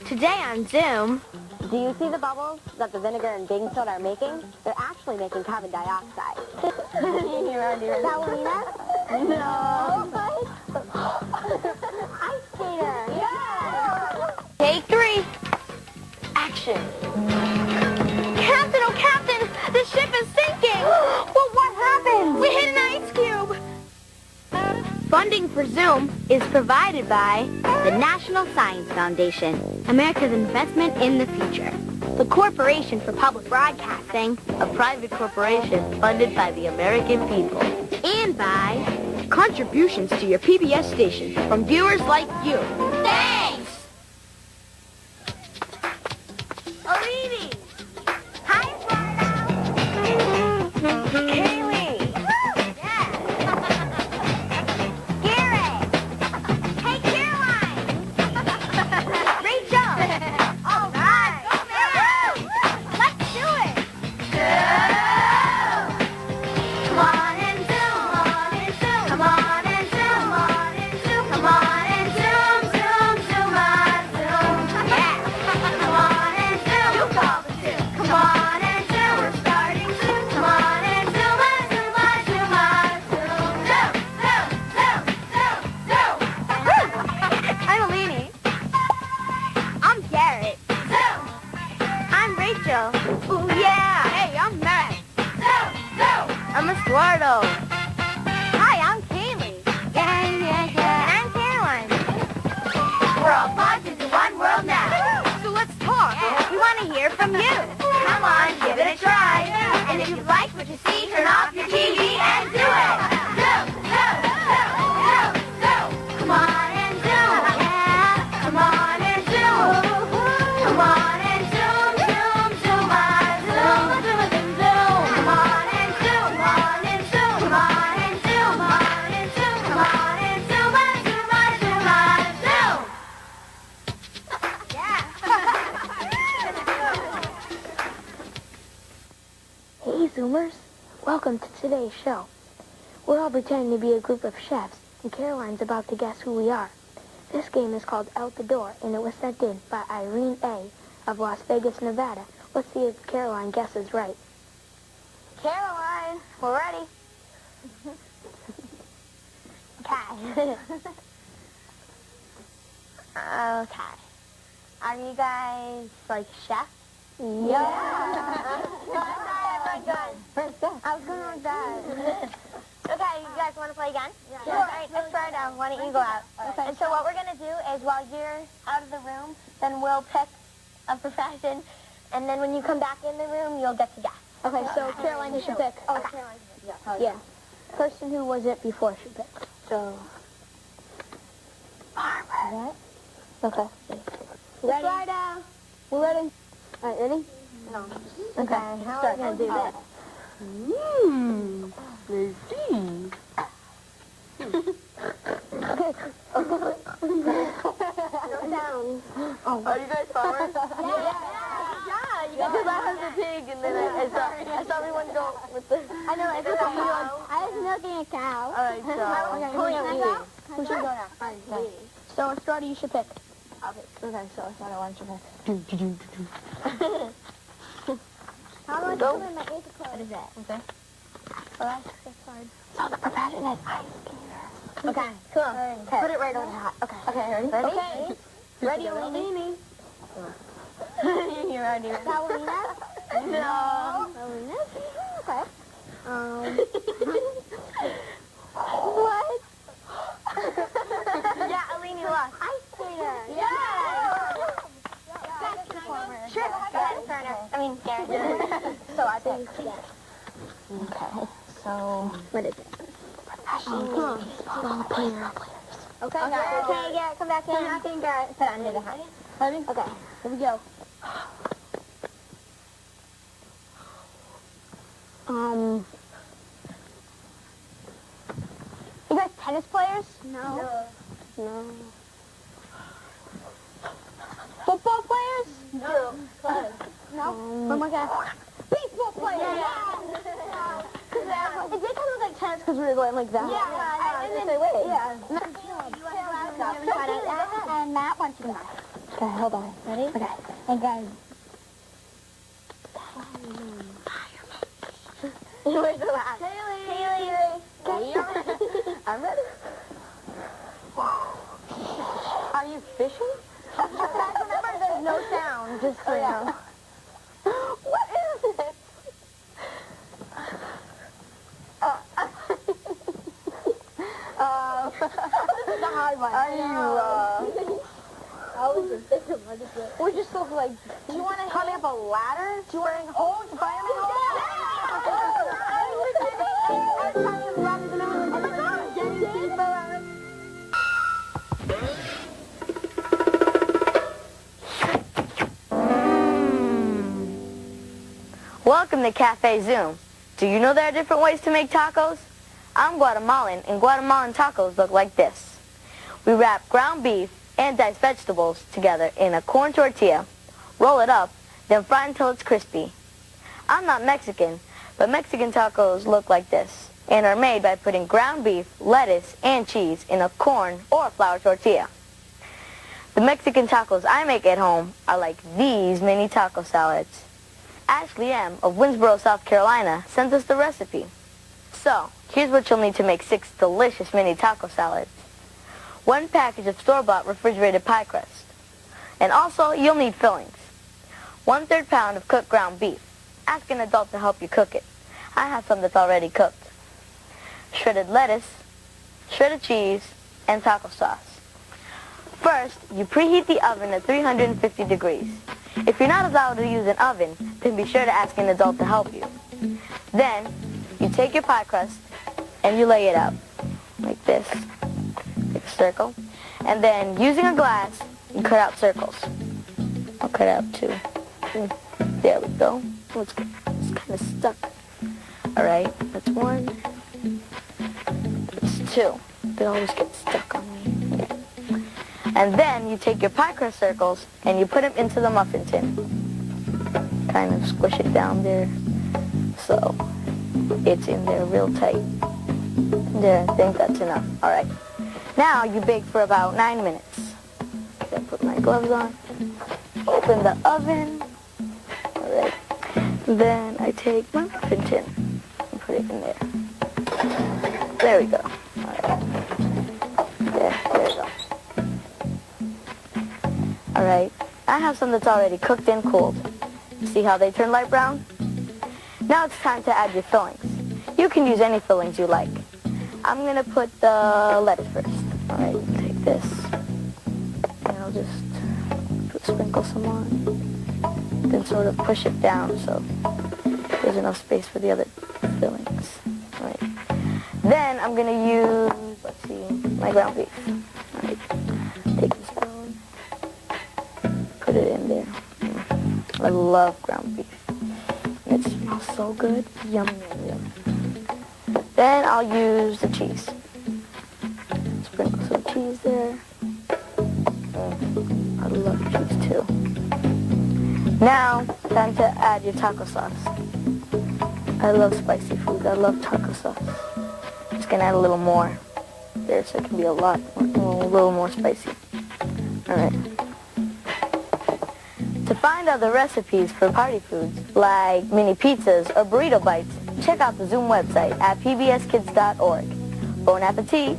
Today on Zoom... Do you see the bubbles that the vinegar and baking soda are making? They're actually making carbon dioxide. Ballerina? No. Ice skater. Yeah. Take 3. Action. Captain, oh Captain, the ship is sinking. Well, what happened? We hit an ice cube. Funding for Zoom is provided by the National Science Foundation, America's investment in the future. The Corporation for Public Broadcasting, a private corporation funded by the American people. And by contributions to your PBS station from viewers like you. Thanks! Alini! Hi, Florida! Kaylee! Yes! Garrett! Hey, Caroline! Rachel! All right! Let's do it! Come on and zoom, come on and zoom, come on and zoom, zoom, zoom, zoom. Yeah! Come on and zoom, you call the zoom. Come on and zoom, we're starting soon. Come on and zoom, zoom, zoom, zoom, zoom, zoom, zoom, zoom. I'm Alini. I'm Garrett. Zoom. I'm Rachel. Ooh, yeah. Hey, I'm Matt. Zoom, zoom. I'm Eduardo. Hi, I'm Kaylee. Yeah. And I'm Caroline. We're all plugged into one world now. So let's talk. We want to hear from you. Come on, give it a try. And if you like what you see, turn off your TV and do it. Zoom, zoom, zoom, zoom, zoom. Come on and zoom. Yeah. Come on and zoom. Come on and zoom, zoom, zoom, zoom, zoom, zoom, zoom. Come on and zoom, come on and zoom, come on and zoom, come on and zoom, come on and zoom, zoom, zoom, zoom. Yeah. Hey, Zoomers. Welcome to today's show. We're all pretending to be a group of chefs, and Caroline's about to guess who we are. This game is called Out the Door, and it was sent in by Irene A. of Las Vegas, Nevada. Let's see if Caroline guesses right. Caroline, we're ready. Okay. Okay. Are you guys, like, chefs? Yeah. I was going like that. Okay, you guys want to play again? Yeah. Sure. All right, Eduardo, why don't you go out? Okay. And so what we're going to do is while you're out of the room, then we'll pick a profession, and then when you come back in the room, you'll get to guess. Okay, so Caroline, you should pick. Oh, okay. Caroline. Yeah. Person who was it before should pick. So, farmer. Okay. Ready? Eduardo. We're ready. All right, ready? No. Okay. How are we going to do this? Let's see. Down. Oh. Are you guys farmers? Yeah. Because I was a pig and then I saw everyone go with the... I know, I was milking a cow. All right, so... Who should go now? So, Estrada, you should pick. Okay, so Estrada, why don't you How do I do it in my eighth club? What is that? Okay. That's hard. So the profession is ice skater. Okay, cool. Okay. Put it right on the hot. Okay. Okay, ready? Ready? Okay. Ready, Alini? You're ready. Ballerina? No. Ballerina? Okay. What? Yeah, Alini lost. Ice skater. Yeah. Best performer. Sure. Go ahead, Turner. I mean, Garrett. So I picked. Okay, so... What is it? Professional baseball player. Okay. Okay, Garrett, come back in. Come back in, Garrett. Put it under the hat. Ready? Okay. Here we go. You guys tennis players? No. No. Football players? No. No. Oh my God. Baseball players? Yeah. It did kind of look like tennis because we were going like that. Yeah. And then, wait. Yeah. And Matt wants to go. Okay, hold on. Ready? Okay. And guys. Where's the last? Haley. I'm ready. Are you fishing? Guys, remember there's no sound, just so you know. What is it? This is a hard one. Are you, we're just so like, do you want to climb up a ladder? Do you want to hold fireman Welcome to Cafe Zoom. Do you know there are different ways to make tacos? I'm Guatemalan, and Guatemalan tacos look like this. We wrap ground beef and diced vegetables together in a corn tortilla, roll it up, then fry until it's crispy. I'm not Mexican, but Mexican tacos look like this and are made by putting ground beef, lettuce, and cheese in a corn or flour tortilla. The Mexican tacos I make at home are like these mini taco salads. Ashley M. of Winsboro, South Carolina sent us the recipe. So, here's what you'll need to make 6 delicious mini taco salads. 1 package of store-bought refrigerated pie crust. And also, you'll need fillings. 1/3 pound of cooked ground beef. Ask an adult to help you cook it. I have some that's already cooked. Shredded lettuce, shredded cheese, and taco sauce. First, you preheat the oven at 350 degrees. If you're not allowed to use an oven, then be sure to ask an adult to help you. Then, you take your pie crust and you lay it out like this, like a circle. And then, using a glass, you cut out circles. I'll cut out 2. There we go. Oh, it's kind of stuck. All right, that's 1. That's 2. They always get stuck on me. Yeah. And then you take your pie crust circles and you put them into the muffin tin. Kind of squish it down there so it's in there real tight. There, I think that's enough. All right. Now you bake for about 9 minutes. Then put my gloves on. Open the oven. All right. Then I take my muffin tin and put it in there. There we go. All right. There we go. All right. I have some that's already cooked and cooled. See how they turn light brown? Now it's time to add your fillings. You can use any fillings you like. I'm going to put the lettuce first. All right, take this. And I'll just sprinkle some on. Then sort of push it down so there's enough space for the other fillings. All right. Then I'm going to use, let's see, my ground beef. All right. Take the spoon. Put it in there. I love ground beef. It smells so good. Yum, yum, yum. Then I'll use the cheese. Sprinkle some cheese there. I love cheese too. Now, time to add your taco sauce. I love spicy food. I love taco sauce. Just gonna add a little more there so it can be a little more spicy. Alright. To find other recipes for party foods, like mini pizzas or burrito bites, check out the Zoom website at pbskids.org. Bon appetit!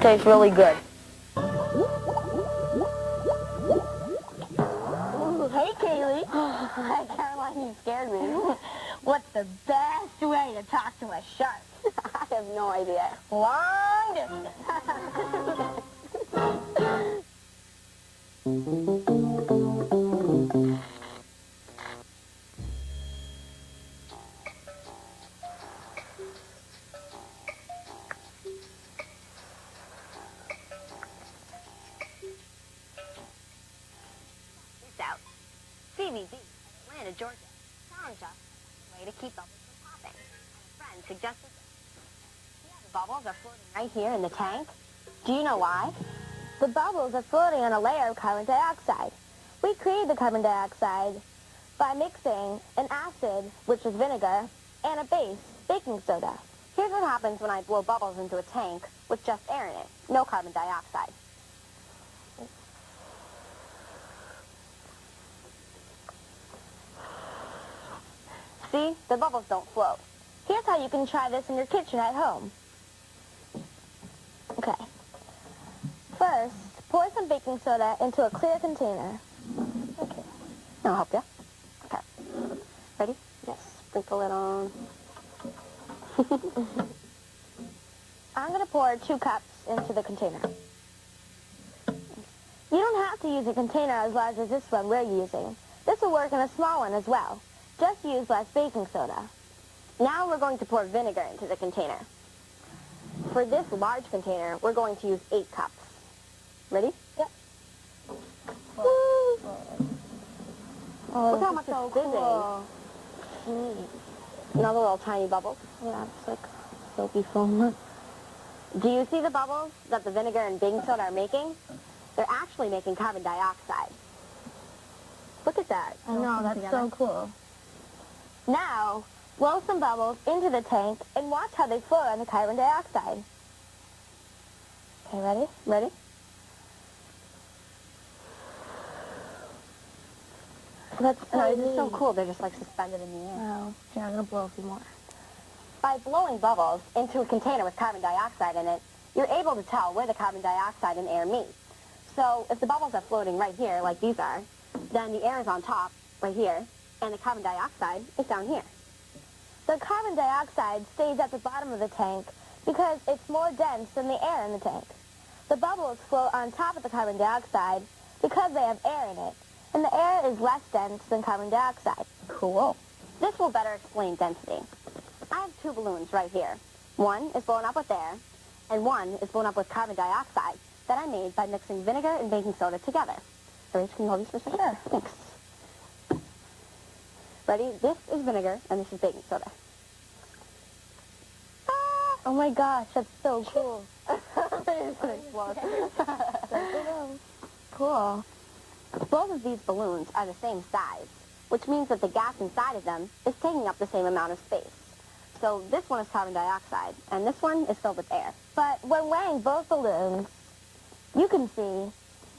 Tastes really good. Ooh, hey, Kaylee. Hi, Caroline, you scared me. What's the best way to talk to a shark? I have no idea. Long distance. Out. CBD, Atlanta, Georgia. Challenge us. Way to keep bubbles from popping. A friend suggested that. Yeah, the bubbles are floating right here in the tank. Do you know why? The bubbles are floating on a layer of carbon dioxide. We create the carbon dioxide by mixing an acid, which is vinegar, and a base, baking soda. Here's what happens when I blow bubbles into a tank with just air in it, no carbon dioxide. See, the bubbles don't float. Here's how you can try this in your kitchen at home. Okay. First, pour some baking soda into a clear container. Okay. I'll help you. Okay. Ready? Yes. Sprinkle it on. I'm going to pour 2 cups into the container. You don't have to use a container as large as this one we're using. This will work in a small one as well. Just use less baking soda. Now we're going to pour vinegar into the container. For this large container, we're going to use 8 cups. Ready? Yep. Oh, look how this much is so it's fizzing. cool. Another little tiny bubble. Yeah, it's like soapy foam. Do you see the bubbles that the vinegar and baking soda are making? They're actually making carbon dioxide. Look at that. I know, that's so cool. Now, blow some bubbles into the tank and watch how they float on the carbon dioxide. Okay, ready? Ready? That's No, so this is so neat. cool. They're just like suspended in the air. Wow. Yeah, I'm going to blow a few more. By blowing bubbles into a container with carbon dioxide in it, you're able to tell where the carbon dioxide and air meet. So if the bubbles are floating right here, like these are, then the air is on top, right here, and the carbon dioxide is down here. The carbon dioxide stays at the bottom of the tank because it's more dense than the air in the tank. The bubbles float on top of the carbon dioxide because they have air in it, and the air is less dense than carbon dioxide. Cool. This will better explain density. I have 2 balloons right here. One is blown up with air, and one is blown up with carbon dioxide that I made by mixing vinegar and baking soda together. Ready? Can you hold these for a second? Sure. Thanks. Ready? This is vinegar, and this is baking soda. Oh my gosh, that's so cool. It's gonna explode. Cool. Both of these balloons are the same size, which means that the gas inside of them is taking up the same amount of space. So this one is carbon dioxide, and this one is filled with air. But when weighing both balloons, you can see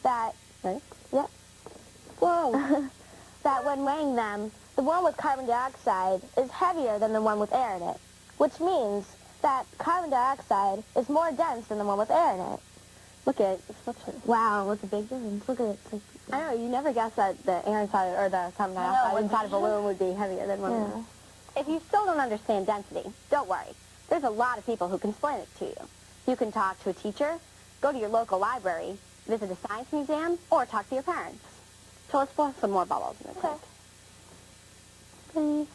that, Ready? yep, Whoa. that when weighing them, the one with carbon dioxide is heavier than the one with air in it, which means that carbon dioxide is more dense than the one with air in it. Look at it. It's such a... Wow, what's a big difference? Look at it. It's like, I know, you never guess that the air inside, or the carbon dioxide inside a balloon would be heavier than one of them. If you still don't understand density, don't worry. There's a lot of people who can explain it to you. You can talk to a teacher, go to your local library, visit a science museum, or talk to your parents. So let's blow some more bubbles in the tank. Please.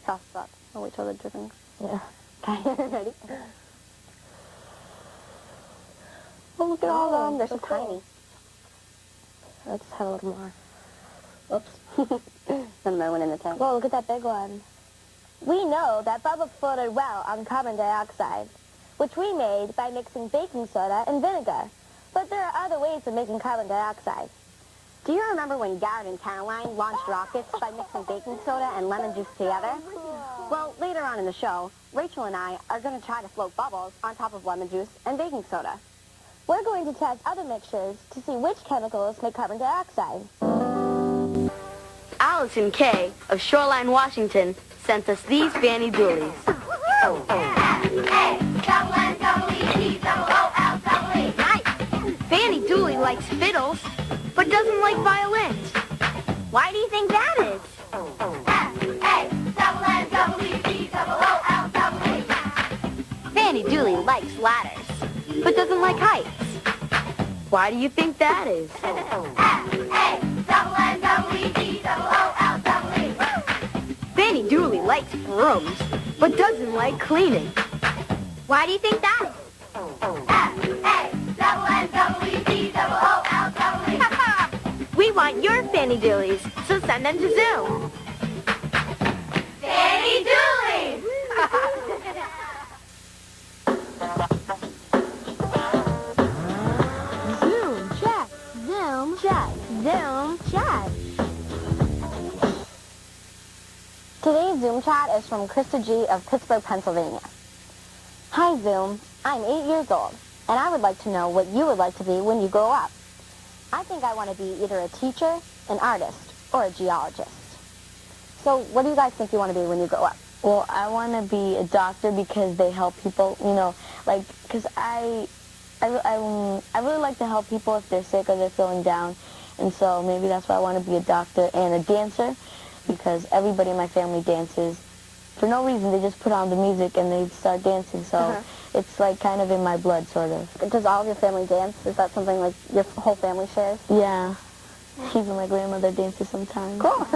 Toss it up. I'll wait till the drippings. yeah. Okay, ready? Oh, look at all of them. They're so tiny. Let's have a little more. Oops. Another one in the tank. Whoa, look at that big one. We know that bubbles floated well on carbon dioxide, which we made by mixing baking soda and vinegar. But there are other ways of making carbon dioxide. Do you remember when Garrett and Caroline launched rockets by mixing baking soda and lemon juice together? Well, later on in the show, Rachel and I are going to try to float bubbles on top of lemon juice and baking soda. We're going to test other mixtures to see which chemicals make carbon dioxide. Allison Kay of Shoreline, Washington, sent us these Fanny Doolies. Fanny Dooley likes fiddles, but doesn't like violins. Why do you think that is? Fanny Dooley likes ladders, but doesn't like heights. Why do you think that is? Fanny Dooley likes brooms, but doesn't like cleaning. Why do you think that is? We want your Fanny Doolies, so send them to Zoom. Fanny Doolies! Zoom chat. Zoom chat. Zoom chat. Today's Zoom chat is from Krista G. of Pittsburgh, Pennsylvania. Hi, Zoom. I'm 8 years old, and I would like to know what you would like to be when you grow up. I think I want to be either a teacher, an artist, or a geologist. So what do you guys think you want to be when you grow up? Well, I want to be a doctor because they help people, you know, like, because I really like to help people if they're sick or they're feeling down. And so maybe that's why I want to be a doctor and a dancer, because everybody in my family dances. For no reason, they just put on the music and they start dancing. So it's like kind of in my blood, sort of. Does all of your family dance? Is that something like your whole family shares? Yeah. Even my grandmother dances sometimes. Cool.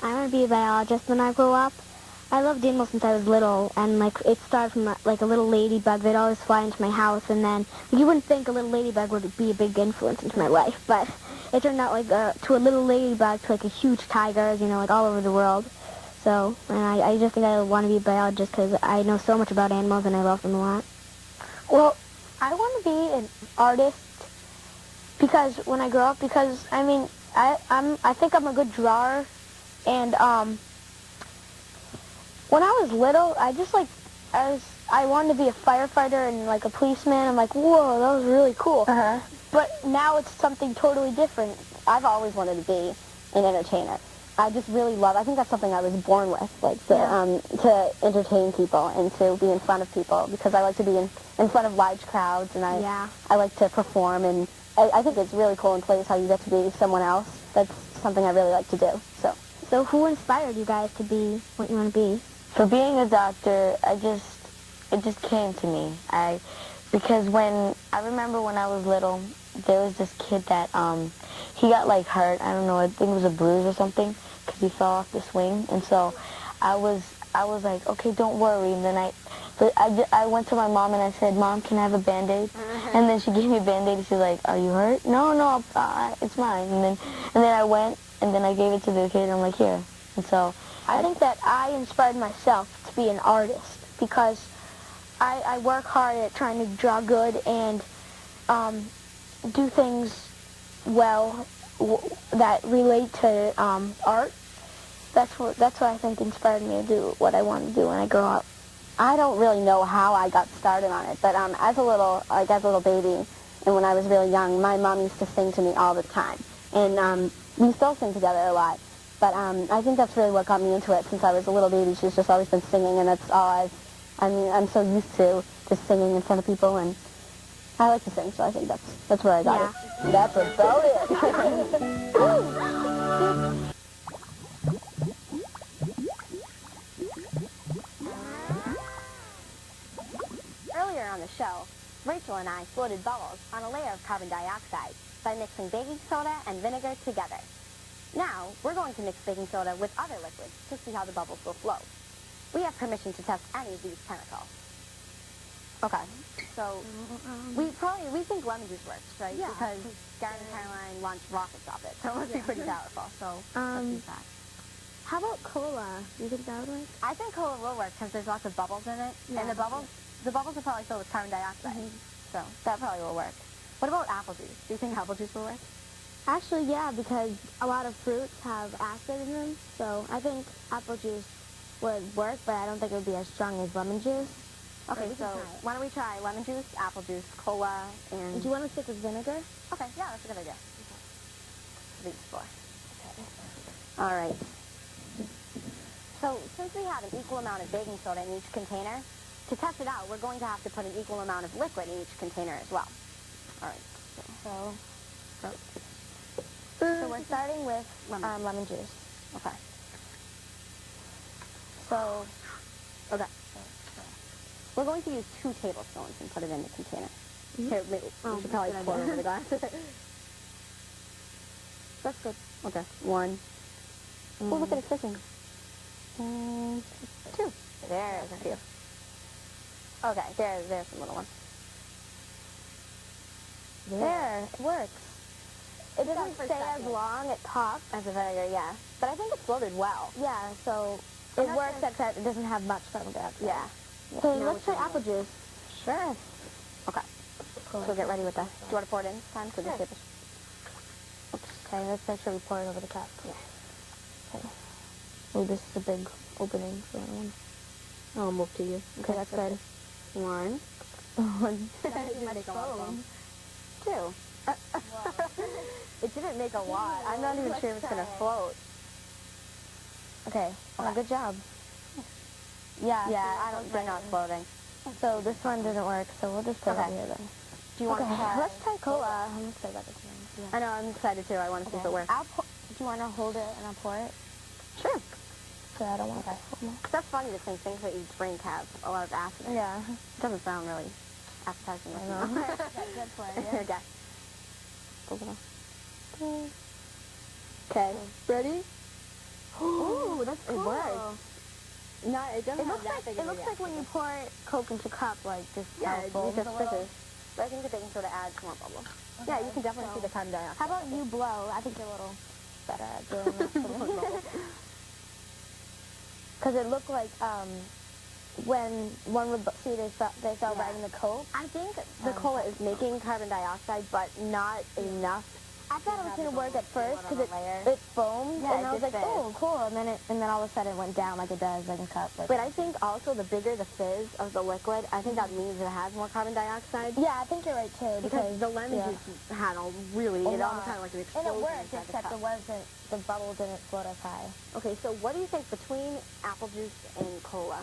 I want to be a biologist when I grow up. I loved animals since I was little, and like it started from like a little ladybug. They'd always fly into my house, and then you wouldn't think a little ladybug would be a big influence into my life, but it turned out like to a little ladybug to like a huge tigers, you know, like all over the world. So, and I just think I want to be a biologist because I know so much about animals and I love them a lot. Well, I want to be an artist because when I grow up, because I mean, I think I'm a good drawer, and when I was little, I wanted to be a firefighter and like a policeman. I'm like, whoa, that was really cool. But now it's something totally different. I've always wanted to be an entertainer. I just really love, I think that's something I was born with, like to entertain people and to be in front of people, because I like to be in front of large crowds, and I like to perform, and I think it's really cool and plays how you get to be someone else. That's something I really like to do. So who inspired you guys to be what you want to be? For being a doctor, it just came to me. Because I remember when I was little, there was this kid that, he got like hurt. I don't know, I think it was a bruise or something, because he fell off the swing. And so I was like, okay, don't worry. And then I went to my mom and I said, Mom, can I have a Band-Aid? And then she gave me a Band-Aid and she's like, are you hurt? No, it's mine. And then I went and then I gave it to the kid and I'm like, here. And so I think that I inspired myself to be an artist because I work hard at trying to draw good and do things well that relate to art. That's what I think inspired me to do what I want to do when I grow up. I don't really know how I got started on it, but as a little baby, and when I was really young, my mom used to sing to me all the time, and we still sing together a lot. But I think that's really what got me into it. Since I was a little baby, she's just always been singing, and that's all I'm so used to just singing in front of people, and I like to sing, so I think that's where I got it. That's about it. Earlier on the show, Rachel and I floated bubbles on a layer of carbon dioxide by mixing baking soda and vinegar together. Now, we're going to mix baking soda with other liquids to see how the bubbles will flow. We have permission to test any of these chemicals. Okay, so we think lemon juice works, right? Yeah. Because Garen and Caroline launched rockets off it, so it must be pretty powerful. So let's use that. How about cola? Do you think that would work? I think cola will work because there's lots of bubbles in it, and the bubbles are probably filled with carbon dioxide, so that probably will work. What about apple juice? Do you think apple juice will work? Actually, yeah, because a lot of fruits have acid in them, so I think apple juice would work, but I don't think it would be as strong as lemon juice. Okay, so why don't we try lemon juice, apple juice, cola, and... Do you want to stick with vinegar? Okay, yeah, that's a good idea. These four. Okay. All right. So since we have an equal amount of baking soda in each container, to test it out, we're going to have to put an equal amount of liquid in each container as well. All right. So we're starting with lemon juice. Okay. So, okay. We're going to use 2 tablespoons and put it in the container. Here, we should probably pour it over the glass. That's good. Okay. 1. Oh, look at it sticking. 2. There's a few. Okay, there's some little ones. There, it works. It doesn't stay as long at top as a vinegar, yeah. But I think it floated well. Yeah, so it works except it doesn't have much carbon dioxide. Yeah. Okay, let's try apple juice. Sure. Okay. Cool. So get ready with that. Do you want to pour it in this time? Sure. Okay, let's make sure we pour it over the cup. Yeah. Okay. Oh, this is a big opening for that one. I'll move to you. Okay, that's good. 1. 1. Make a lot of them. 2. It didn't make a lot. I'm not even sure if it's going to float. Okay. Oh, good job. Yeah. Yeah, they're not floating. So this one didn't work, so we'll just put it Okay. here then. Do you want to try? Let's try cola. I'm excited about this one. I know, I'm excited too. I want to see if it works. Do you want to hold it and I'll pour it? Sure. So I don't want to spill it. That's funny to think things that you drink have a lot of acid. Yeah. It doesn't sound really appetizing. I know. Good for it, yeah. Okay. Okay. Ready? Ooh, that's cool. It works. No, it doesn't It have looks that like big it of a looks like when you pour Coke into a cup, like just Yeah, how it foams just a little. fizzes. But I think the baking soda adds more bubbles. Yeah, you can definitely see the carbon dioxide. How about you blow? I think you're a little better at doing that. Because it looked like when one would see they fell right in the Coke. I think the cola is making carbon dioxide, but not enough. I thought it was going to work at first because layer. it foamed, Yeah, and it I was did like, fizz. oh, cool. And then all of a sudden it went down like it does like a cup. Like But I think also the bigger the fizz of the liquid, I think that means it has more carbon dioxide. yeah, I think you're right too. Because the lemon yeah. juice had a really, it almost had like an And explosion it worked, inside the except cup. the bubble didn't float as high. Okay, so what do you think between apple juice and cola?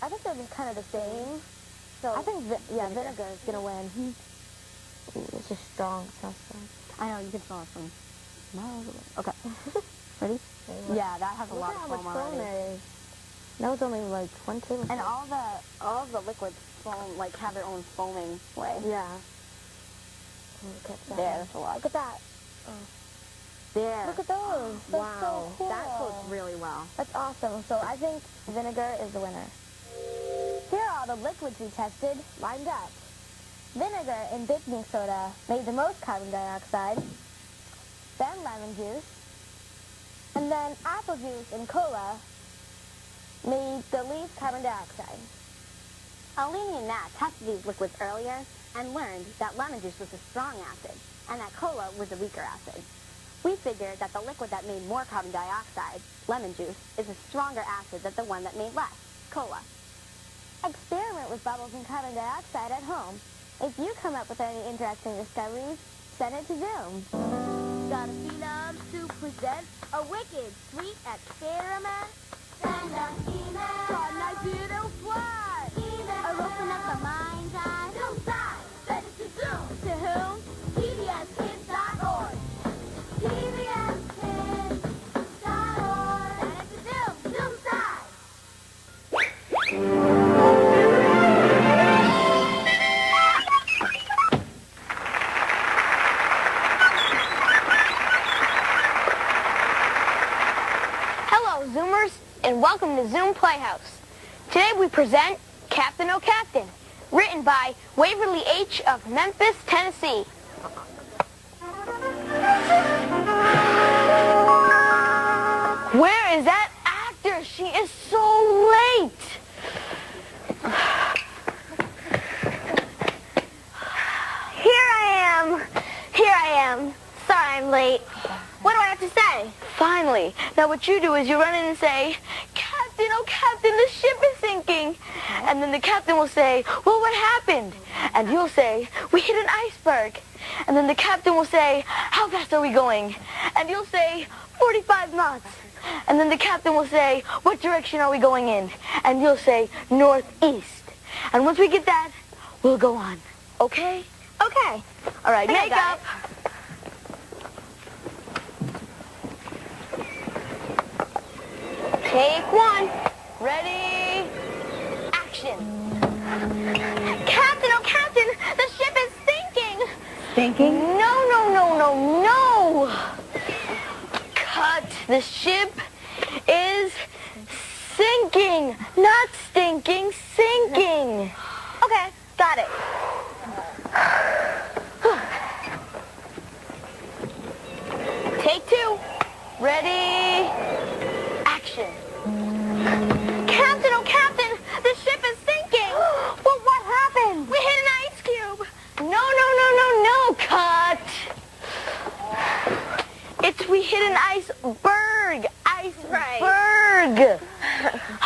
I think they're just kind of the same. So I think, vinegar is going to win. Ooh, this is strong. It smells strong. I know, you can smell it from miles away. Okay. Ready? Yeah, that has a lot of foam already. there is. That was only like 1 tablespoon. And all of the liquids foam, like, have their own foaming way. Yeah. Look at that. There, that's a lot. Look at that. There. Look at those. That's Wow. so cool. That floats really well. That's awesome. So I think vinegar is the winner. Here are all the liquids we tested lined up. Vinegar and baking soda made the most carbon dioxide, then lemon juice, and then apple juice and cola made the least carbon dioxide. Alini and Nat tested these liquids earlier and learned that lemon juice was a strong acid and that cola was a weaker acid. We figured that the liquid that made more carbon dioxide, lemon juice, is a stronger acid than the one that made less, cola. Experiment with bubbles and carbon dioxide at home. If you come up with any interesting discoveries, send it to Zoom. Got a phenom to present a wicked sweet experiment? Send an email. Got an idea to fly. Email. Or open up a mind's eye. Zoom side. Send it to Zoom. To whom? PBSKids.org. PBSKids.org. Send it to Zoom. Zoom side. Hello, Zoomers, and welcome to Zoom Playhouse. Today we present Captain O' Captain, written by Waverly H. of Memphis, Tennessee. Where is that actor? She is so late. Here I am. Sorry I'm late. What do I have to say? Finally. Now what you do is you run in and say, Captain, oh Captain, the ship is sinking. And then the captain will say, well, what happened? And you'll say, we hit an iceberg. And then the captain will say, how fast are we going? And you'll say, 45 knots. And then the captain will say, what direction are we going in? And you'll say, northeast. And once we get that, we'll go on. Okay? Okay. All right, make up. Take one. Ready? Action. Captain, oh Captain, the ship is sinking. Sinking? No. Cut. The ship is sinking. Not stinking, sinking. Okay, got it. Take two. Ready? Action. Captain, oh Captain, the ship is sinking. Well, what happened? We hit an ice cube. No. Cut. We hit an iceberg. Iceberg.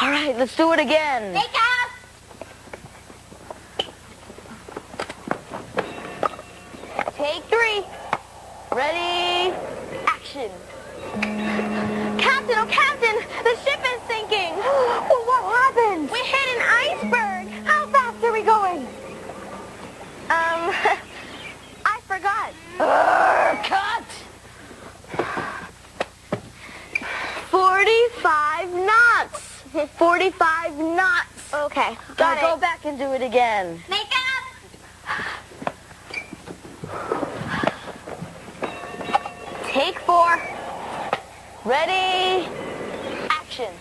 All right, let's do it again. Make up! Take three. Ready? Action. Captain, oh Captain, 45 knots. Okay, Gotta go back and do it again. Make up! Take 4. Ready? Action.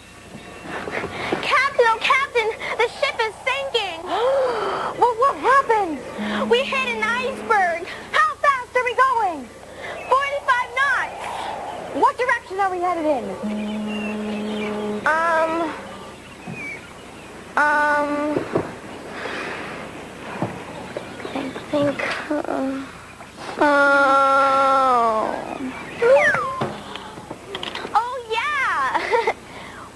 Captain, oh Captain, the ship is sinking. What happened? We hit an iceberg. How fast are we going? 45 knots. What direction are we headed in? I think, Oh yeah,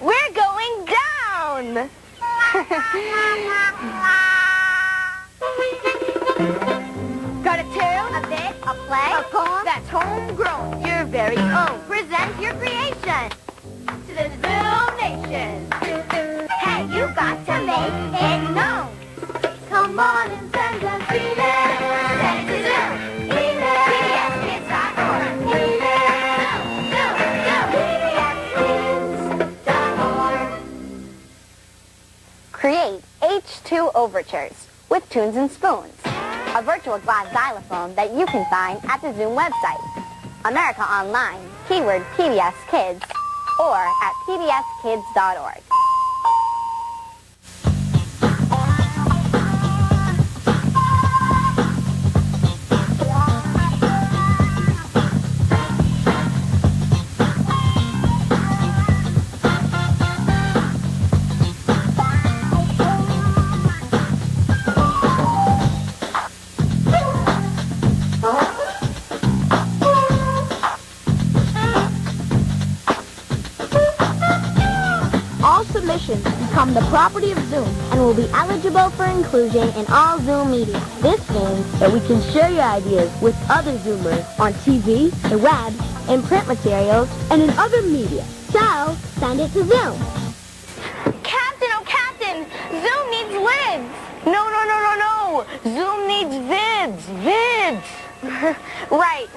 we're going down. Got a tune, a bit, a play, a poem that's homegrown, your very own. Present your creation to the Zoom Nation. Hey, you got to make it known. Come on and send us email. Send it to Zoom. Email. PBSKids.org. Email. Zoom. PBSKids.org. Create H2 Overtures with Tunes and Spoons, a virtual glass xylophone that you can find at the Zoom website, America Online, keyword PBS Kids, or at pbskids.org. all submissions become the property of Zoom and will be eligible for inclusion in all Zoom media. This means that we can share your ideas with other Zoomers on TV, the web, in print materials, and in other media. So, send it to Zoom. Captain, oh Captain, Zoom needs lids. No. Zoom needs vids. Right.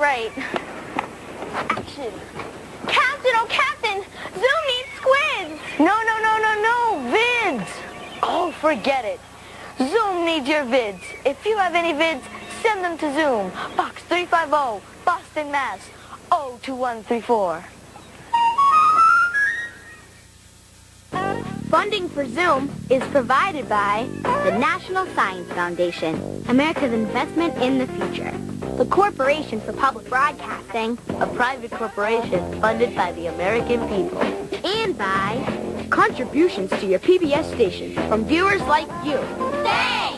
Action. Captain, oh Captain, Zoom needs squids. No. Vids. Oh, forget it. Zoom needs your vids. If you have any vids, send them to Zoom. Box 350, Boston, Mass. 02134. Funding for Zoom is provided by the National Science Foundation, America's investment in the future, the Corporation for Public Broadcasting, A private corporation funded by the American people. and by contributions to your PBS station from viewers like you. Thanks.